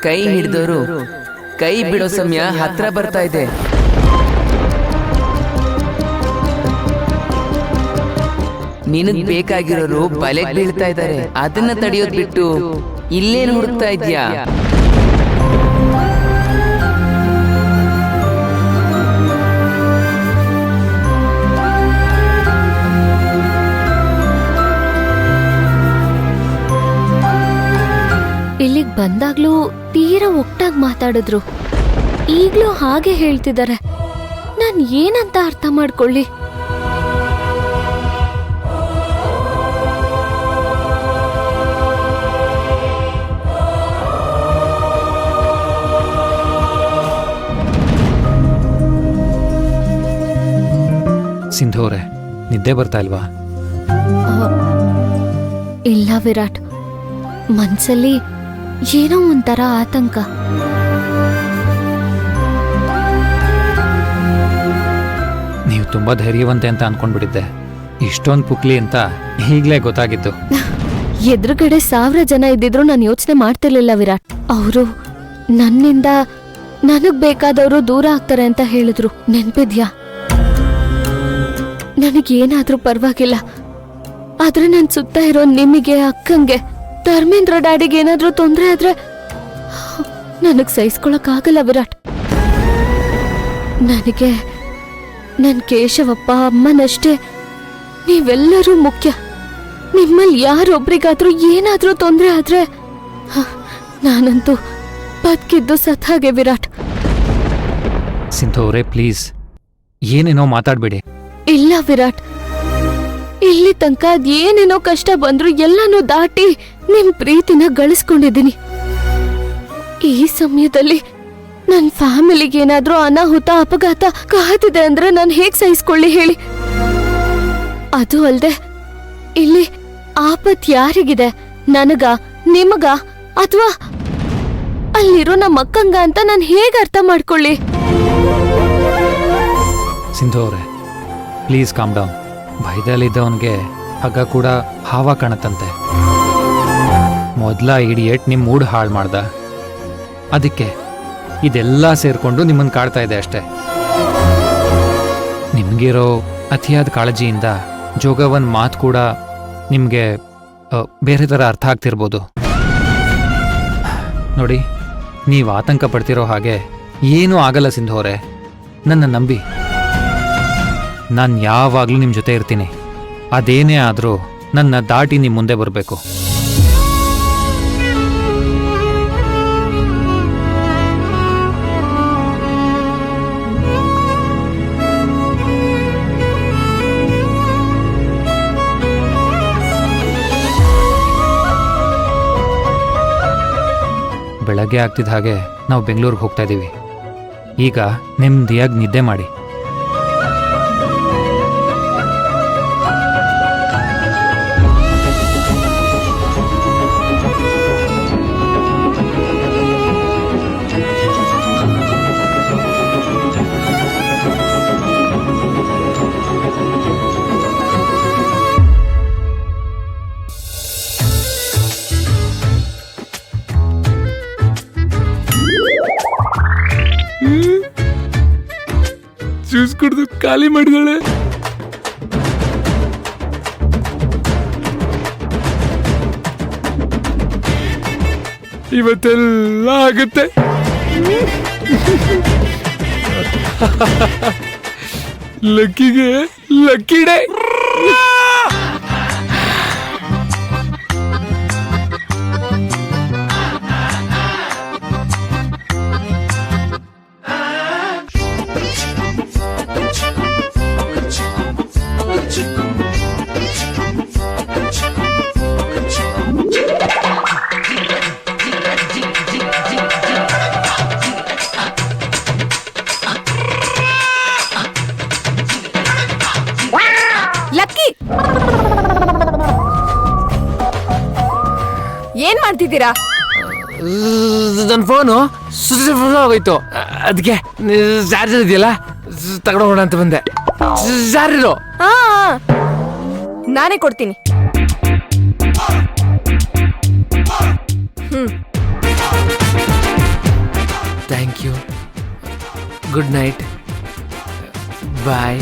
ಕೈ ಹಿಡಿದವರು ಕೈ ಬಿಡೋ ಸಮಯ ಹತ್ರ ಬರ್ತಾ ಇದೆ. ನಿನಗ್ ಬೇಕಾಗಿರೋರು ಬಲೆಗೆ ಬೀಳ್ತಾ ಇದ್ದಾರೆ. ಅದನ್ನ ತಡೆಯೋದ್ ಬಿಟ್ಟು ಇಲ್ಲೇನು ಹುಡುಕ್ತಾ ಇದ್ಯಾ? ಇಲ್ಲಿಗ್ ಬಂದಾಗ್ಲೂ ತೀರಾ ಒಟ್ಟಾಗಿ ಮಾತಾಡಿದ್ರು. ಈಗ್ಲೂ ಹಾಗೆ ಹೇಳ್ತಿದ್ದಾರೆ. ನಾನ್ ಏನಂತ ಅರ್ಥ ಮಾಡ್ಕೊಳ್ಳಿ? ಸಿಂಧು ಅವರೇ, ನಿದ್ದೆ ಬರ್ತಾ ಇಲ್ವಾ? ಇಲ್ಲ ವಿರಾಟ್, ಮನ್ಸಲ್ಲಿ ಏನೋ ಒಂಥರ ಆತಂಕ. ನೀವು ತುಂಬಾ ಧೈರ್ಯವಂತೆ ಅಂತ ಅನ್ಕೊಂಡ್ಬಿಟ್ಟಿದ್ದೆ. ಇಷ್ಟೊಂದು ಪುಕ್ಲಿ ಅಂತ ಈಗ್ಲೇ ಗೊತ್ತಾಗಿತ್ತು. ಎದುರುಗಡೆ 1000 ಜನ ಇದ್ದಿದ್ರು ನಾನು ಯೋಚನೆ ಮಾಡ್ತಿರ್ಲಿಲ್ಲ ವಿರಾಟ್. ಅವರು ನನ್ನಿಂದ ನನಗ್ ಬೇಕಾದವರು ದೂರ ಆಗ್ತಾರೆ ಅಂತ ಹೇಳಿದ್ರು. ನೆನ್ಪಿದ್ಯಾ? ನನಗೇನಾದ್ರೂ ಪರವಾಗಿಲ್ಲ, ಆದ್ರೆ ನನ್ ಸುತ್ತ ಇರೋ ನಿಮಗೆ, ಅಕ್ಕಂಗೆ, ಧರ್ಮೇಂದ್ರ ಡ್ಯಾಡಿಗೆ ಏನಾದ್ರೂ ತೊಂದ್ರೆ ಆದ್ರೆ ನನಗ್ ಸಹಿಸ್ಕೊಳಕ್ ಆಗಲ್ಲ ವಿರಾಟ್. ನನಗೆ ನನ್ ಕೇಶವಪ್ಪ, ಅಮ್ಮನಷ್ಟೇ. ನೀವೆಲ್ಲರೂ ಮುಖ್ಯ. ನಿಮ್ಮಲ್ಲಿ ಯಾರೊಬ್ರಿಗಾದ್ರೂ ಏನಾದ್ರೂ ತೊಂದ್ರೆ ಆದ್ರೆ ನಾನಂತೂ ಬದುಕಿದ್ದು ಸತ್ ಹಾಗೆ ವಿರಾಟ್. ಸಿಂಧು ಅವರೇ, ಪ್ಲೀಸ್ ಏನೇನೋ ಮಾತಾಡ್ಬೇಡಿ. ಇಲ್ಲ ವಿರಾಟ್, ಇಲ್ಲಿ ತನಕ ಏನೇನೋ ಕಷ್ಟ ಬಂದ್ರು ಎಲ್ಲಾನು ದಾಟಿ ನಿಮ್ ಪ್ರೀತಿನ ಗಳಿಸ್ಕೊಂಡಿದ್ದೀನಿ. ಈ ಸಮಯದಲ್ಲಿ ನನ್ ಫ್ಯಾಮಿಲಿಗೆ ಏನಾದ್ರೂ ಅನಾಹುತ, ಅಪಘಾತ ಕಾದಿದೆ ಅಂದ್ರೆ ನಾನು ಹೇಗ್ ಸಹಿಸ್ಕೊಳ್ಳಿ ಹೇಳಿ? ಅದು ಅಲ್ದೆ ಇಲ್ಲಿ ಆಪತ್ ಯಾರಿಗಿದೆ? ನನಗ, ನಿಮಗ, ಅಥವಾ ಅಲ್ಲಿರೋ ನಮ್ಮ ಅಕ್ಕಂಗ ಅಂತ ನಾನು ಹೇಗ್ ಅರ್ಥ ಮಾಡ್ಕೊಳ್ಳಿ? ಸಿಂಧು ಅವರೇ, ಪ್ಲೀಸ್ ಕಾಮ್ ಡೌನ್. ಭಯದಲ್ಲಿದ್ದವನಿಗೆ ಹಗ್ಗ ಕೂಡ ಹಾವ ಕಾಣತ್ತಂತೆ. ಮೊದಲ ಇಡಿಯೇಟ್ ನಿಮ್ಮ ಮೂಡ್ ಹಾಳು ಮಾಡ್ದ. ಅದಕ್ಕೆ ಇದೆಲ್ಲ ಸೇರ್ಕೊಂಡು ನಿಮ್ಮನ್ನು ಕಾಡ್ತಾ ಇದೆ ಅಷ್ಟೇ. ನಿಮ್ಗಿರೋ ಅತಿಯಾದ ಕಾಳಜಿಯಿಂದ ಜೋಗವನ್ ಮಾತು ಕೂಡ ನಿಮಗೆ ಬೇರೆ ಥರ ಅರ್ಥ ಆಗ್ತಿರ್ಬೋದು. ನೋಡಿ, ನೀವು ಆತಂಕ ಪಡ್ತಿರೋ ಹಾಗೆ ಏನೂ ಆಗಲ್ಲ ಸಿಂಧು ಅವರೇ. ನನ್ನ ನಂಬಿ. ನಾನು ಯಾವಾಗಲೂ ನಿಮ್ಮ ಜೊತೆ ಇರ್ತೀನಿ. ಅದೇನೇ ಆದರೂ ನನ್ನ ದಾಟಿ ನಿಮ್ಮ ಮುಂದೆ ಬರಬೇಕು. ಬೆಳಗ್ಗೆ ಆಗ್ತಿದ್ದ ಹಾಗೆ ನಾವು ಬೆಂಗಳೂರಿಗೆ ಹೋಗ್ತಾ ಇದ್ದೀವಿ. ಈಗ ನೆಮ್ಮದಿಯಾಗಿ ನಿದ್ದೆ ಮಾಡಿ. ಜ್ಯೂಸ್ ಕುಡಿದು ಖಾಲಿ ಮಾಡಿದಾಳೆ. ಇವತ್ತೆಲ್ಲ ಆಗುತ್ತೆ. ಲಕ್ಕಿಗೆ ಲಕ್ಕಿ ಡೇ. ಲಕ್ಕಿ, ಏನ್ ಮಾಡ್ತಿದ್ದೀರಾ? ನನ್ನ ಫೋನು ಸ್ವಿಚ್ ಆಗೋಯ್ತು. ಅದಕ್ಕೆ ಚಾರ್ಜರ್ ಇದೆಯಲ್ಲ, ತಗೊಂಡೋಗೋಣ ಅಂತ ಬಂದೆ. ಚಾರ್ಜರು ನಾನೇ ಕೊಡ್ತೀನಿ. ಗುಡ್ ನೈಟ್ ಬಾಯ್.